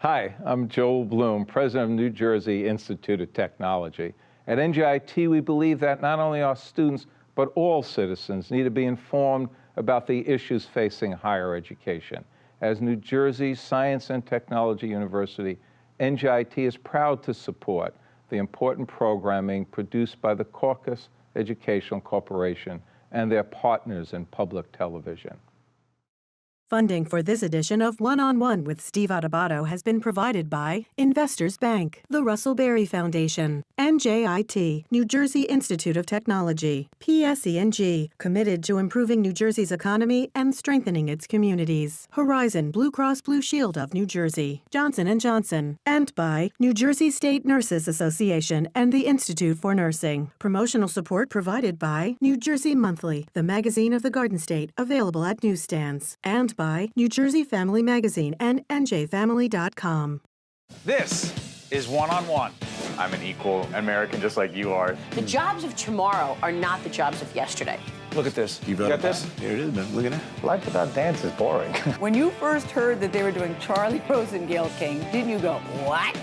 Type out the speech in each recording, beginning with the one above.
Hi, I'm Joel Bloom, president of New Jersey Institute of Technology. At NJIT, we believe that not only our students, but all citizens need to be informed about the issues facing higher education. As New Jersey's Science and Technology University, NJIT is proud to support the important programming produced by the Caucus Educational Corporation and their partners in public television. Funding for this edition of One-on-One with Steve Adubato has been provided by Investors Bank, the Russell Berry Foundation, NJIT, New Jersey Institute of Technology, PSE&G, committed to improving New Jersey's economy and strengthening its communities, Horizon Blue Cross Blue Shield of New Jersey, Johnson & Johnson, and by New Jersey State Nurses Association and the Institute for Nursing. Promotional support provided by New Jersey Monthly, the magazine of the Garden State, available at newsstands, and by New Jersey Family Magazine and njfamily.com. This is One-on-One. I'm an equal American just like you are. The jobs of tomorrow are not the jobs of yesterday. Look at this. You got this? Here it is, man. Look at that. Life without dance is boring. When you first heard that they were doing Charlie Rose and Gayle King, didn't you go, what?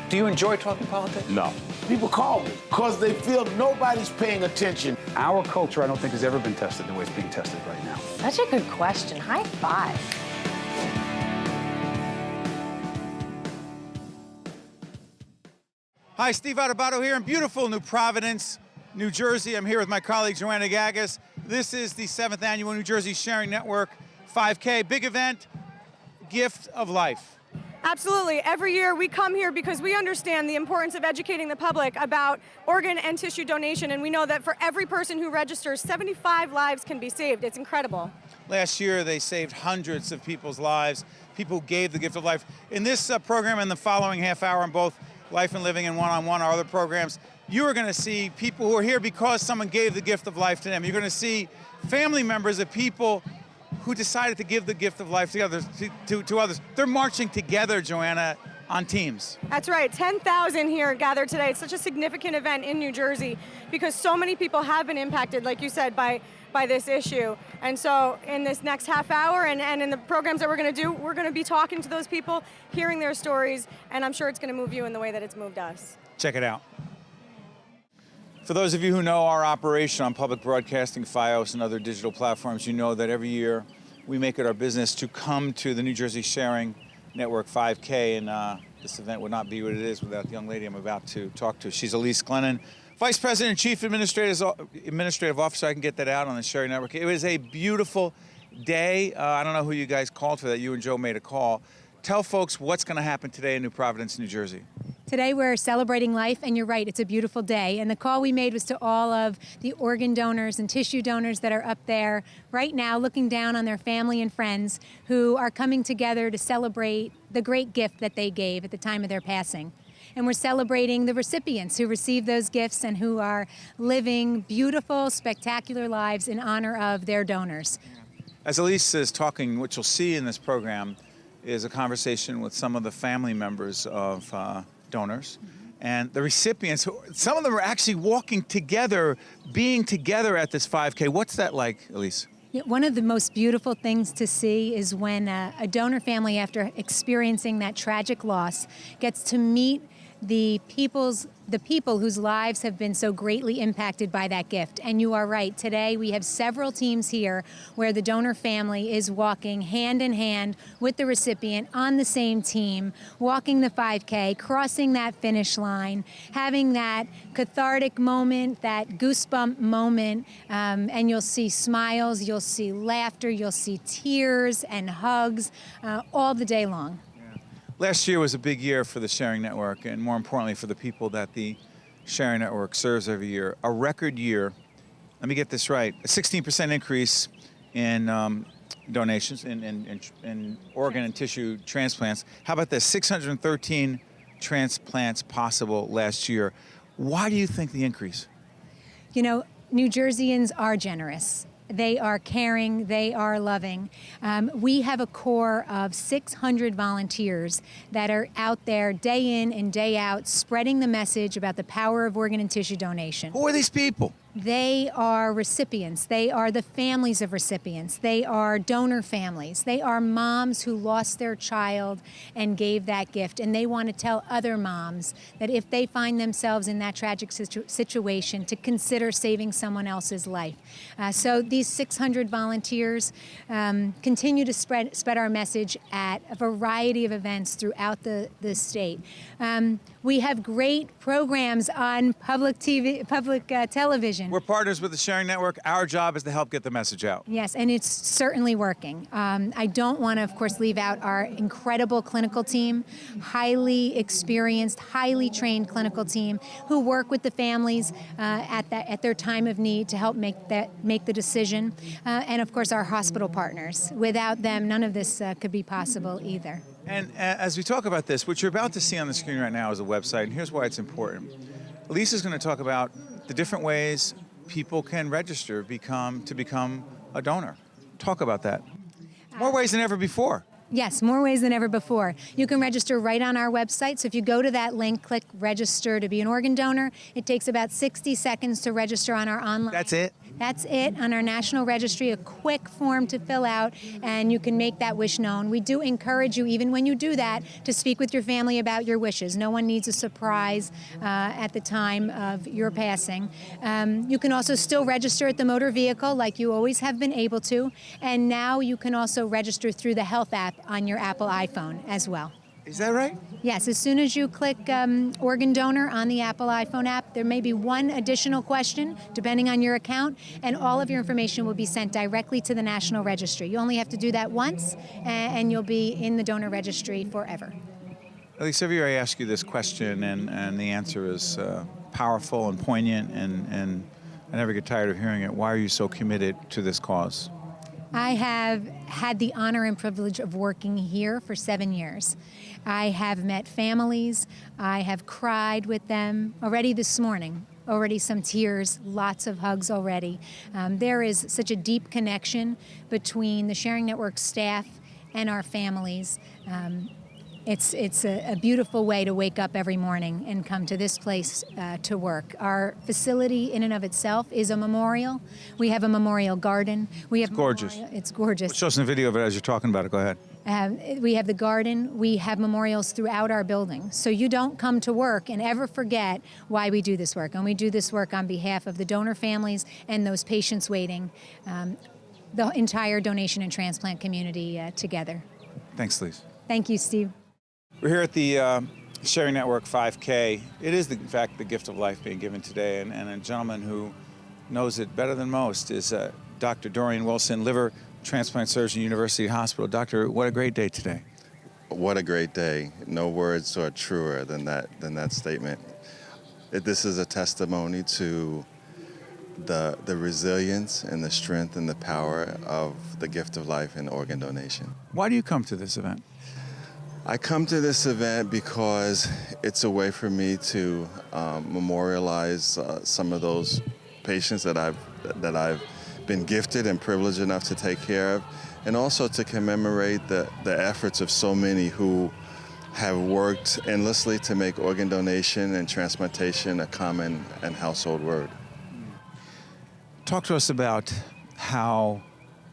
Do you enjoy talking politics? No. People call me because they feel nobody's paying attention. Our culture, I don't think, has ever been tested the way it's being tested right now. Such a good question. High five. Hi, Steve Adubato here in beautiful New Providence, New Jersey. I'm here with my colleague, Joanna Gagas. This is the 7th annual New Jersey Sharing Network 5K. Big event, gift of life. Absolutely. Every year we come here because we understand the importance of educating the public about organ and tissue donation, and we know that for every person who registers, 75 lives can be saved. It's incredible. Last year, they saved hundreds of people's lives. People gave the gift of life. In this program and the following half hour on both Life and Living and One-on-One, our other programs, you are going to see people who are here because someone gave the gift of life to them. You're going to see family members of people who decided to give the gift of life to others. They're marching together, Joanna, on teams. That's right. 10,000 here gathered today. It's such a significant event in New Jersey because so many people have been impacted, like you said, by this issue. And so in this next half hour and in the programs that we're going to do, we're going to be talking to those people, hearing their stories, and I'm sure it's going to move you in the way that it's moved us. Check it out. For those of you who know our operation on public broadcasting, FiOS, and other digital platforms, you know that every year we make it our business to come to the New Jersey Sharing Network 5K, and this event would not be what it is without the young lady I'm about to talk to. She's Elisse Glennon, Vice President and Chief Administrative Officer. I can get that out on the Sharing Network. It was a beautiful day. I don't know who you guys called for that. You and Joe made a call. Tell folks what's going to happen today in New Providence, New Jersey. Today we're celebrating life, and you're right, it's a beautiful day. And the call we made was to all of the organ donors and tissue donors that are up there right now looking down on their family and friends who are coming together to celebrate the great gift that they gave at the time of their passing. And we're celebrating the recipients who received those gifts and who are living beautiful, spectacular lives in honor of their donors. As Elisse is talking, what you'll see in this program is a conversation with some of the family members of donors and the recipients. Some of them are actually walking together, being together at this 5K. What's that like, Elisse? Yeah, one of the most beautiful things to see is when a donor family, after experiencing that tragic loss, gets to meet the people whose lives have been so greatly impacted by that gift. And you are right, today we have several teams here where the donor family is walking hand in hand with the recipient on the same team, walking the 5K, crossing that finish line, having that cathartic moment, that goosebump moment, and you'll see smiles, you'll see laughter, you'll see tears and hugs all the day long. Last year was a big year for the Sharing Network, and more importantly for the people that the Sharing Network serves every year. A record year, let me get this right, a 16% increase in donations, in organ and tissue transplants. How about this, 613 transplants possible last year. Why do you think the increase? You know, New Jerseyans are generous. They are caring, they are loving. We have a core of 600 volunteers that are out there day in and day out spreading the message about the power of organ and tissue donation. Who are these people? They are recipients. They are the families of recipients. They are donor families. They are moms who lost their child and gave that gift. And they want to tell other moms that if they find themselves in that tragic situation, to consider saving someone else's life. So these 600 volunteers continue to spread our message at a variety of events throughout the state. We have great programs on public television. We're partners with the Sharing Network. Our job is to help get the message out. Yes, and it's certainly working. I don't want to, of course, leave out our incredible clinical team, highly experienced, highly trained clinical team who work with the families at their time of need to help make the decision, and of course our hospital partners. Without them, none of this could be possible either. And as we talk about this, what you're about to see on the screen right now is a website, and here's why it's important. Elisse is going to talk about the different ways people can register to become a donor. Talk about that. More ways than ever before. Yes, more ways than ever before. You can register right on our website. So if you go to that link, click register to be an organ donor. It takes about 60 seconds to register on our online. That's it? That's it on our national registry, a quick form to fill out, and you can make that wish known. We do encourage you, even when you do that, to speak with your family about your wishes. No one needs a surprise at the time of your passing. You can also still register at the motor vehicle like you always have been able to, and now you can also register through the health app on your Apple iPhone as well. Is that right? Yes, as soon as you click organ donor on the Apple iPhone app, there may be one additional question, depending on your account, and all of your information will be sent directly to the National Registry. You only have to do that once, and you'll be in the donor registry forever. Elisse, every year I ask you this question, and the answer is powerful and poignant, and I never get tired of hearing it. Why are you so committed to this cause? I have had the honor and privilege of working here for 7 years. I have met families. I have cried with them already this morning. Already some tears, lots of hugs already. There is such a deep connection between the Sharing Network staff and our families. It's a beautiful way to wake up every morning and come to this place to work. Our facility in and of itself is a memorial. We have a memorial garden. It's gorgeous. It's gorgeous. Show us a video of it as you're talking about it. Go ahead. We have the garden. We have memorials throughout our building. So you don't come to work and ever forget why we do this work. And we do this work on behalf of the donor families and those patients waiting, the entire donation and transplant community together. Thanks, Elisse. Thank you, Steve. We're here at the Sharing Network 5K. It is, in fact, the gift of life being given today, and a gentleman who knows it better than most is Dr. Dorian Wilson, liver transplant surgeon, University Hospital. Doctor, what a great day today. What a great day. No words are truer than that statement. This is a testimony to the resilience and the strength and the power of the gift of life and organ donation. Why do you come to this event? I come to this event because it's a way for me to memorialize some of those patients that I've been gifted and privileged enough to take care of, and also to commemorate the efforts of so many who have worked endlessly to make organ donation and transplantation a common and household word. Talk to us about how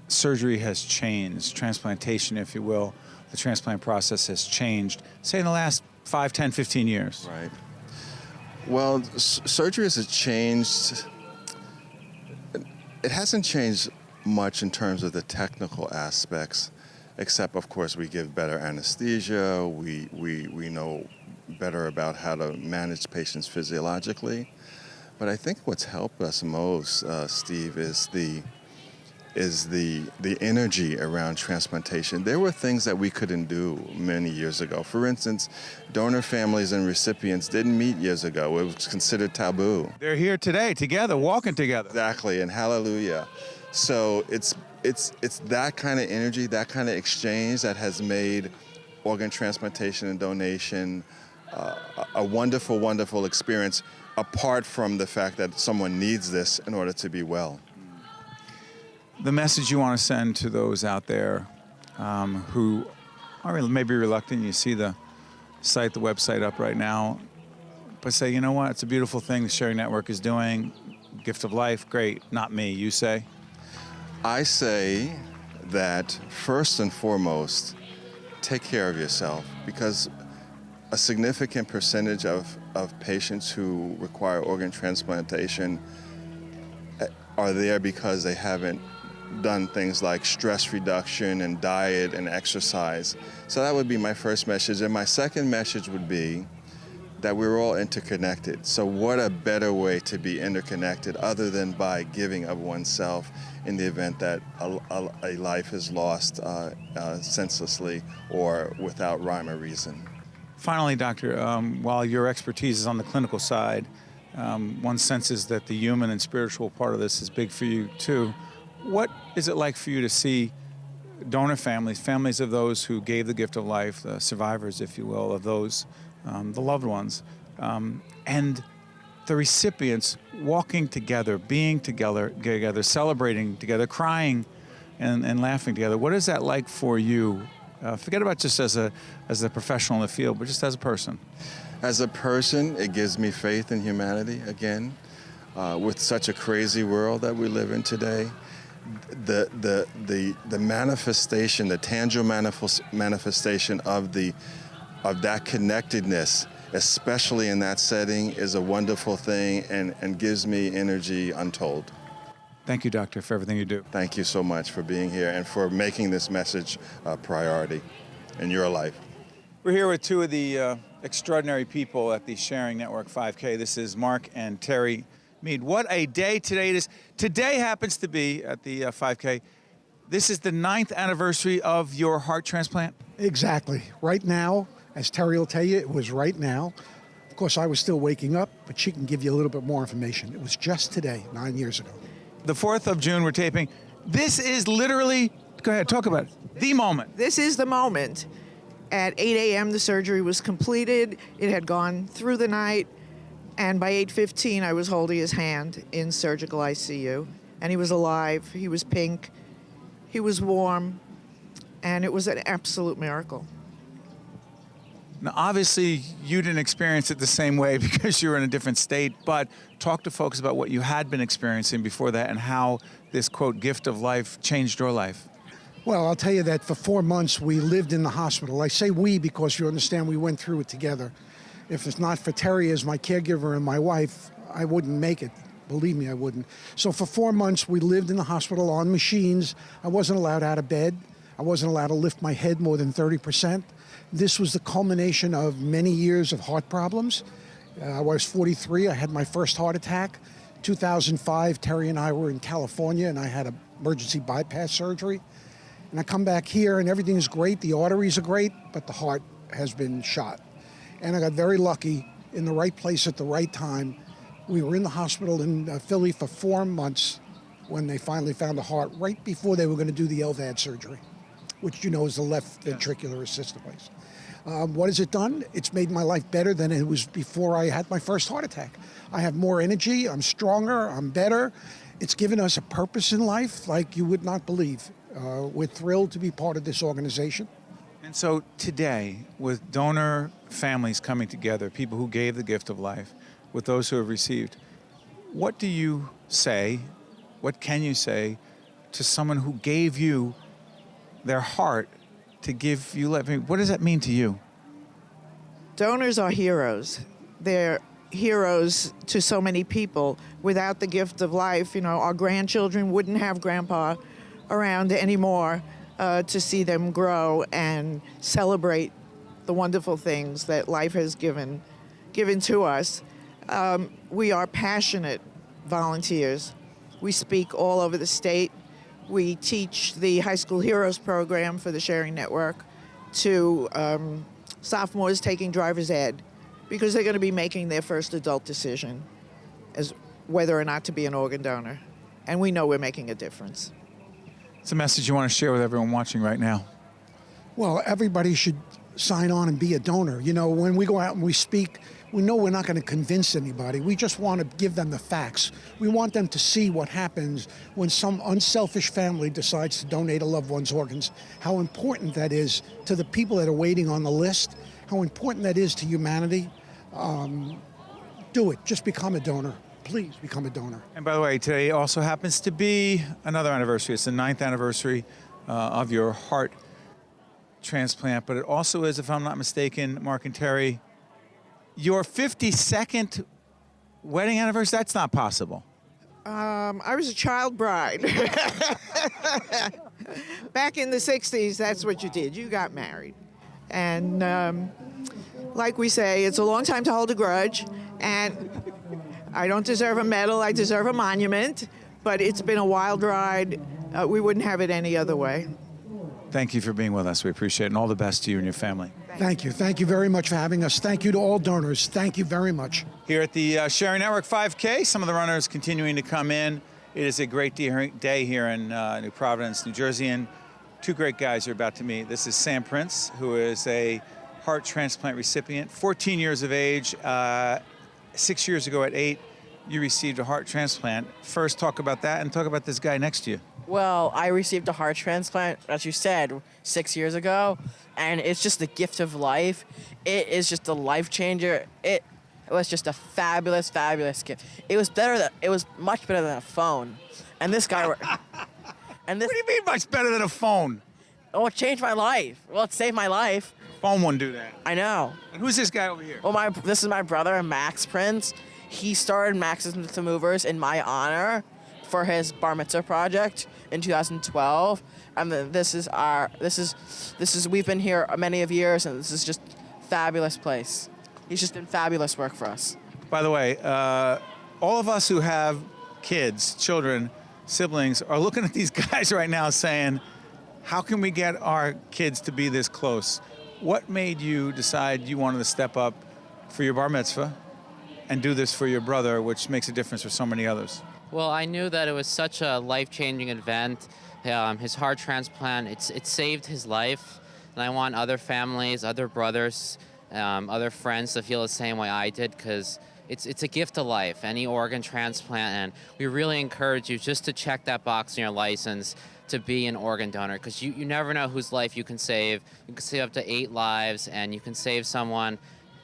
surgery has changed, transplantation, if you will. The transplant process has changed, say, in the last 5, 10, 15 years. Right. Well, surgery has changed. It hasn't changed much in terms of the technical aspects, except, of course, we give better anesthesia. We know better about how to manage patients physiologically. But I think what's helped us most, Steve, is the energy around transplantation. There were things that we couldn't do many years ago. For instance, donor families and recipients didn't meet years ago. It was considered taboo. They're here today, together, walking together. Exactly, and hallelujah. So it's that kind of energy, that kind of exchange that has made organ transplantation and donation a wonderful, wonderful experience, apart from the fact that someone needs this in order to be well. The message you want to send to those out there who are maybe reluctant, you see the website up right now, but say, you know what, it's a beautiful thing the Sharing Network is doing. gift of life, great, not me, you say? I say that first and foremost, take care of yourself, because a significant percentage of patients who require organ transplantation are there because they haven't done things like stress reduction and diet and exercise. So that would be my first message. And my second message would be that we're all interconnected. So what a better way to be interconnected other than by giving of oneself in the event that a life is lost senselessly or without rhyme or reason. Finally, Doctor, while your expertise is on the clinical side, one senses that the human and spiritual part of this is big for you too. What is it like for you to see donor families, families of those who gave the gift of life, the survivors, if you will, of those, the loved ones, and the recipients walking together, being together, celebrating together, crying and laughing together? What is that like for you? Forget about just as a professional in the field, but just as a person. As a person, it gives me faith in humanity again. With such a crazy world that we live in today, the manifestation, the tangible manifestation of that connectedness, especially in that setting, is a wonderful thing and gives me energy untold. Thank you, Doctor, for everything you do. Thank you so much for being here and for making this message a priority in your life. We're here with two of the extraordinary people at the Sharing Network 5K. This is Mark and Terry Meade. What a day today it is. Today happens to be, at the 5K, this is the 9th anniversary of your heart transplant? Exactly. Right now, as Terry will tell you, it was right now. Of course, I was still waking up, but she can give you a little bit more information. It was just today, 9 years ago. The 4th of June, we're taping. This is literally, go ahead, talk about it, the moment. This is the moment. At 8 a.m., the surgery was completed. It had gone through the night. And by 8:15, I was holding his hand in surgical ICU. And he was alive. He was pink. He was warm. And it was an absolute miracle. Now, obviously, you didn't experience it the same way because you were in a different state, but talk to folks about what you had been experiencing before that and how this, quote, gift of life changed your life. Well, I'll tell you that for 4 months we lived in the hospital. I say we because you understand we went through it together. If it's not for Terry as my caregiver and my wife, I wouldn't make it. Believe me, I wouldn't. So for 4 months we lived in the hospital on machines. I wasn't allowed out of bed. I wasn't allowed to lift my head more than 30%. This was the culmination of many years of heart problems. I was 43. I had my first heart attack. 2005, Terry and I were in California, and I had an emergency bypass surgery. And I come back here, and everything is great. The arteries are great, but the heart has been shot. And I got very lucky, in the right place at the right time. We were in the hospital in Philly for 4 months when they finally found a heart, right before they were going to do the LVAD surgery, which you know is the left ventricular assist device. What has it done? It's made my life better than it was before I had my first heart attack. I have more energy, I'm stronger, I'm better. It's given us a purpose in life like you would not believe. We're thrilled to be part of this organization. And so today, with donor families coming together, people who gave the gift of life, with those who have received, what do you say, what can you say to someone who gave you their heart to give you life? I mean, what does that mean to you? Donors are heroes. They're heroes to so many people. Without the gift of life, you know, our grandchildren wouldn't have Grandpa around anymore to see them grow and celebrate the wonderful things that life has given to us. We are passionate volunteers. We speak all over the state. We teach the High School Heroes program for the Sharing Network to sophomores taking driver's ed because they're going to be making their first adult decision as whether or not to be an organ donor. And we know we're making a difference. It's a message you want to share with everyone watching right now. Well, everybody should sign on and be a donor. You know, when we go out and we speak, we know we're not going to convince anybody. We just want to give them the facts. We want them to see what happens when some unselfish family decides to donate a loved one's organs, how important that is to the people that are waiting on the list, how important that is to humanity. Do it. Just become a donor. please become a donor. And by the way, today also happens to be another anniversary. It's the 9th anniversary of your heart transplant, but it also is, if I'm not mistaken, Mark and Terry, your 52nd wedding anniversary. That's not possible. I was a child bride. Back in the 60s, that's what you did. You got married. And like we say, it's a long time to hold a grudge. And I don't deserve a medal. I deserve a monument. But it's been a wild ride. We wouldn't have it any other way. Thank you for being with us. We appreciate it. And all the best to you and your family. Thank you. Thank you very much for having us. Thank you to all donors. Thank you very much. Here at the Sharing Network 5K, some of the runners continuing to come in. It is a great day here in New Providence, New Jersey, and two great guys you're about to meet. This is Sam Prince, who is a heart transplant recipient, 14 years of age. 6 years ago at 8, you received a heart transplant. First, talk about that and talk about this guy next to you. Well, I received a heart transplant, as you said, 6 years ago, and it's just the gift of life. It is just a life changer. It was just a fabulous, fabulous gift. It was much better than a phone. And this guy, what do you mean much better than a phone? Oh, it changed my life. Well, it saved my life. Phone wouldn't do that. I know. And who's this guy over here? Well, this is my brother, Max Prince. He started Max's Mitzvah Movers in my honor for his bar mitzvah project in 2012. And we've been here many of years, and this is just a fabulous place. He's just done fabulous work for us. By the way, all of us who have kids, children, siblings are looking at these guys right now saying, how can we get our kids to be this close? What made you decide you wanted to step up for your bar mitzvah and do this for your brother, which makes a difference for so many others? Well, I knew that it was such a life-changing event. His heart transplant, it saved his life. And I want other families, other brothers, other friends to feel the same way I did, because it's a gift of life, any organ transplant. And we really encourage you just to check that box in your license to be an organ donor, because you never know whose life you can save. You can save up to 8 lives, and you can save someone.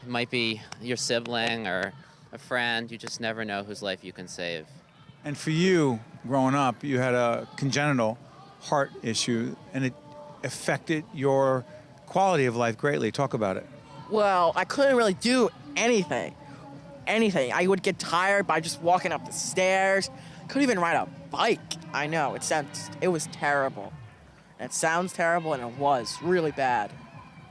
It might be your sibling or a friend. You just never know whose life you can save. And for you, growing up, you had a congenital heart issue, and it affected your quality of life greatly. Talk about it. Well, I couldn't really do anything. I would get tired by just walking up the stairs. Couldn't even ride a bike. I know, it was terrible. It sounds terrible, and it was really bad.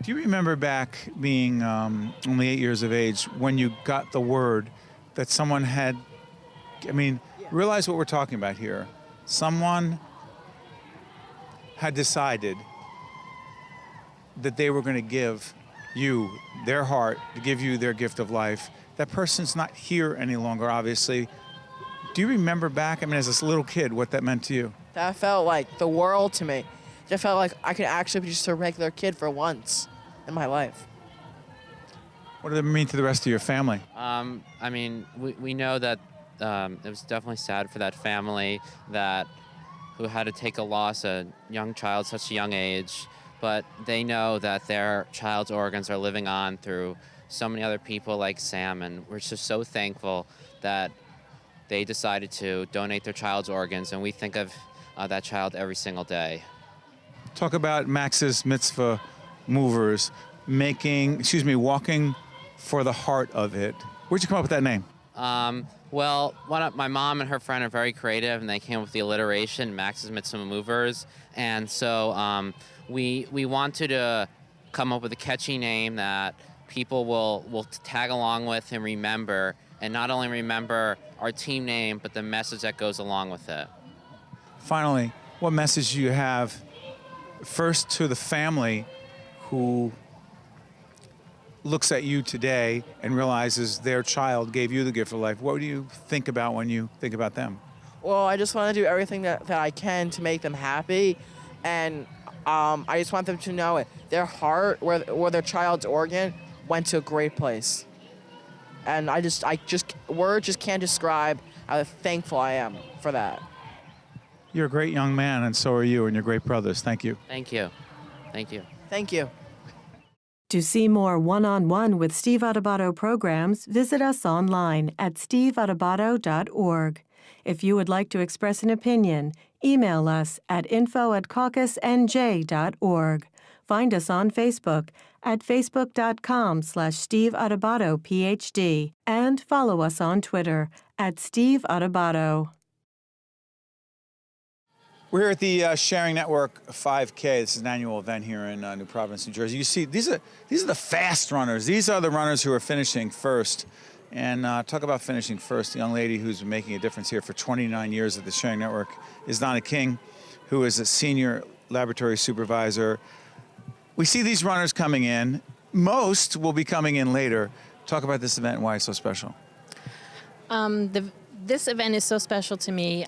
Do you remember back being only 8 years of age when you got the word that someone had, realize what we're talking about here. Someone had decided that they were going to give you their heart, to give you their gift of life. That person's not here any longer, obviously. Do you remember back, as this little kid, what that meant to you? That felt like the world to me. It felt like I could actually be just a regular kid for once in my life. What did it mean to the rest of your family? We know that it was definitely sad for that family who had to take a loss, a young child, such a young age. But they know that their child's organs are living on through so many other people like Sam, and we're just so thankful that they decided to donate their child's organs, and we think of that child every single day. Talk about Max's Mitzvah Movers, walking for the heart of it. Where'd you come up with that name? Well, my mom and her friend are very creative, and they came up with the alliteration, Max's Mitzvah Movers. And so we wanted to come up with a catchy name that people will tag along with and remember, and not only remember our team name, but the message that goes along with it. Finally, what message do you have first to the family who looks at you today and realizes their child gave you the gift of life? What do you think about when you think about them? Well, I just want to do everything that I can to make them happy, and I just want them to know it. Their heart or their child's organ went to a great place. And words just can't describe how thankful I am for that. You're a great young man, and so are you, and you're great brothers. Thank you. Thank you. Thank you. Thank you. To see more one-on-one with Steve Adubato programs, visit us online at steveadubato.org. If you would like to express an opinion, email us at info@caucusnj.org. Find us on Facebook at facebook.com/Steve Adubato PhD and follow us on Twitter at Steve Adubato. We're here at the Sharing Network 5K. This is an annual event here in New Providence, New Jersey. You see, these are the fast runners. These are the runners who are finishing first. And talk about finishing first. The young lady who's been making a difference here for 29 years at the Sharing Network is Donna King, who is a senior laboratory supervisor. We see these runners coming in. Most will be coming in later. Talk about this event and why it's so special. This event is so special to me.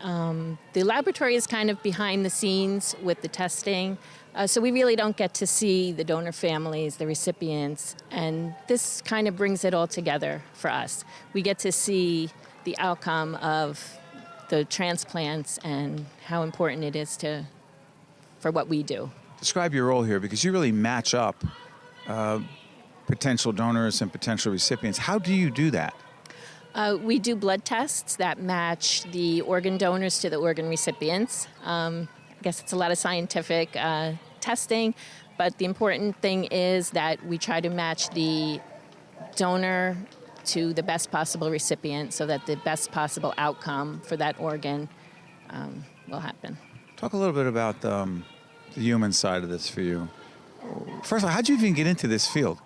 The laboratory is kind of behind the scenes with the testing, so we really don't get to see the donor families, the recipients, and this kind of brings it all together for us. We get to see the outcome of the transplants and how important it is for what we do. Describe your role here, because you really match up potential donors and potential recipients. How do you do that? We do blood tests that match the organ donors to the organ recipients. I guess it's a lot of scientific testing, but the important thing is that we try to match the donor to the best possible recipient so that the best possible outcome for that organ will happen. Talk a little bit about the human side of this for you. First of all, how did you even get into this field?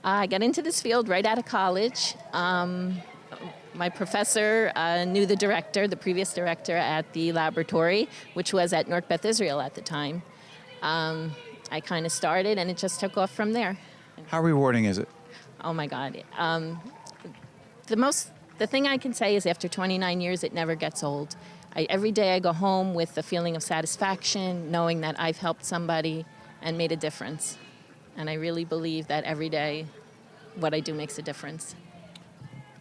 I got into this field right out of college. My professor knew the director, the previous director at the laboratory, which was at North Beth Israel at the time. I kind of started, and it just took off from there. How rewarding is it? Oh my God. The thing I can say is after 29 years, it never gets old. Every day I go home with a feeling of satisfaction, knowing that I've helped somebody and made a difference. And I really believe that every day what I do makes a difference.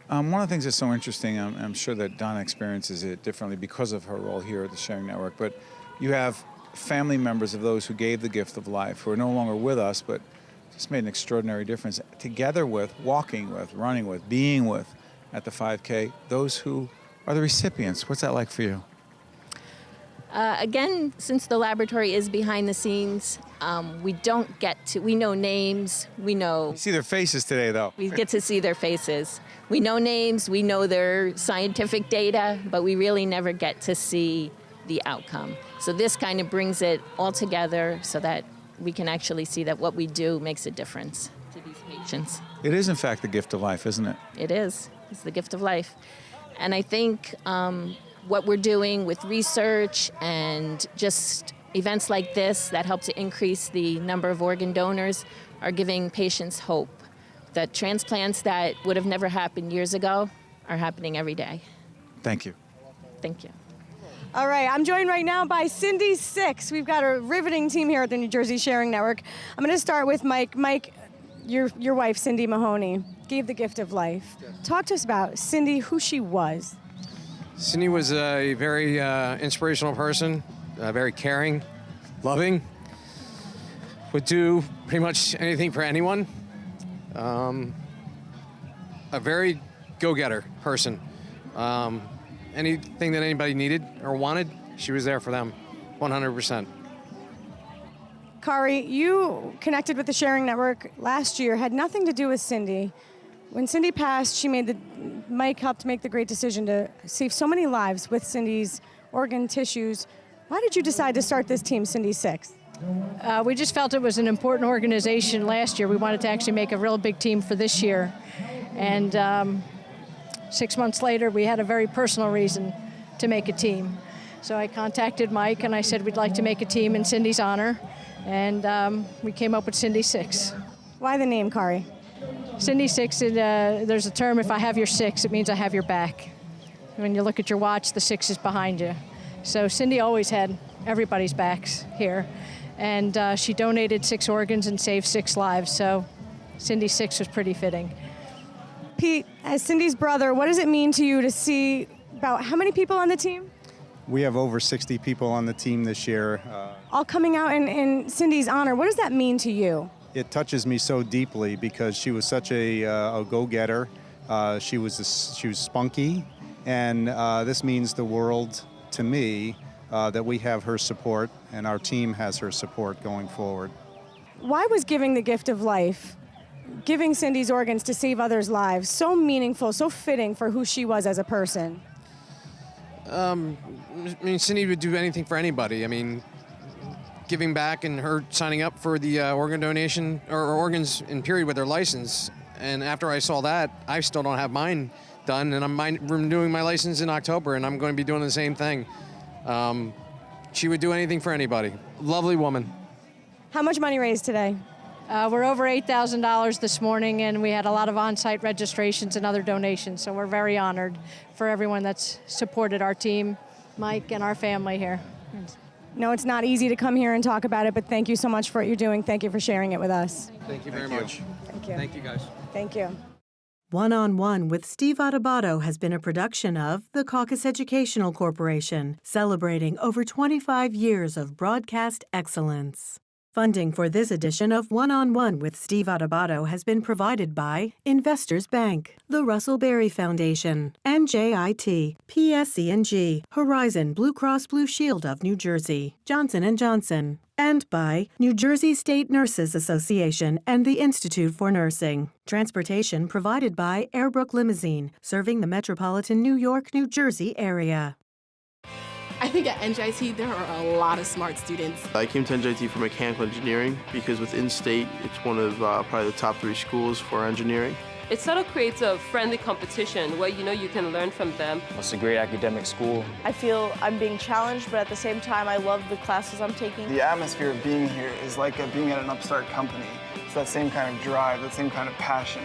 One of the things that's so interesting, I'm sure that Donna experiences it differently because of her role here at the Sharing Network, but you have family members of those who gave the gift of life who are no longer with us, but just made an extraordinary difference together with, walking with, running with, being with at the 5K, those who are the recipients. What's that like for you? Again, since the laboratory is behind the scenes, we know names, we know... You see their faces today, though. We get to see their faces. We know names, we know their scientific data, but we really never get to see the outcome. So this kind of brings it all together so that we can actually see that what we do makes a difference to these patients. It is, in fact, the gift of life, isn't it? It is. It's the gift of life. And I think what we're doing with research and just events like this that help to increase the number of organ donors are giving patients hope that transplants that would have never happened years ago are happening every day. Thank you. Thank you. All right, I'm joined right now by Cindy Six. We've got a riveting team here at the New Jersey Sharing Network. I'm going to start with Mike. Mike, your wife, Cindy Mahoney, gave the gift of life. Talk to us about Cindy, who she was. Cindy was a very inspirational person, very caring, loving, would do pretty much anything for anyone. A very go-getter person. Anything that anybody needed or wanted, she was there for them, 100%. Kari, you connected with the Sharing Network last year, had nothing to do with Cindy. When Cindy passed, Mike helped make the great decision to save so many lives with Cindy's organ tissues. Why did you decide to start this team, Cindy Six? We just felt it was an important organization last year. We wanted to actually make a real big team for this year. And 6 months later, we had a very personal reason to make a team. So I contacted Mike and I said we'd like to make a team in Cindy's honor. And we came up with Cindy Six. Why the name, Kari? Cindy Six, there's a term, if I have your six, it means I have your back. When you look at your watch, the six is behind you. So Cindy always had everybody's backs here. And she donated 6 organs and saved 6 lives. So Cindy Six was pretty fitting. Pete, as Cindy's brother, what does it mean to you to see about how many people on the team? We have over 60 people on the team this year. All coming out in Cindy's honor. What does that mean to you? it touches me so deeply because she was such a go-getter. She was spunky, and this means the world to me that we have her support and our team has her support going forward. Why was giving the gift of life, giving Cindy's organs to save others' lives, so meaningful, so fitting for who she was as a person? I mean, Cindy would do anything for anybody. I mean, giving back and her signing up for the organ donation or organs in period with her license. And after I saw that, I still don't have mine done, and I'm doing my license in October, and I'm going to be doing the same thing. She would do anything for anybody. Lovely woman. How much money raised today? We're over $8,000 this morning, and we had a lot of on-site registrations and other donations, so we're very honored for everyone that's supported our team, Mike, and our family here. No, it's not easy to come here and talk about it, but thank you so much for what you're doing. Thank you for sharing it with us. Thank you very much. Thank you. Thank you, guys. Thank you. One-on-One with Steve Adubato has been a production of the Caucus Educational Corporation, celebrating over 25 years of broadcast excellence. Funding for this edition of One-on-One with Steve Adubato has been provided by Investors Bank, the Russell Berry Foundation, NJIT, PSE&G, Horizon Blue Cross Blue Shield of New Jersey, Johnson & Johnson, and by New Jersey State Nurses Association and the Institute for Nursing. Transportation provided by Airbrook Limousine, serving the metropolitan New York, New Jersey area. I think at NJIT there are a lot of smart students. I came to NJIT for mechanical engineering because with in-state, it's one of probably the top 3 schools for engineering. It sort of creates a friendly competition where you can learn from them. It's a great academic school. I feel I'm being challenged, but at the same time, I love the classes I'm taking. The atmosphere of being here is like being at an upstart company. It's that same kind of drive, that same kind of passion.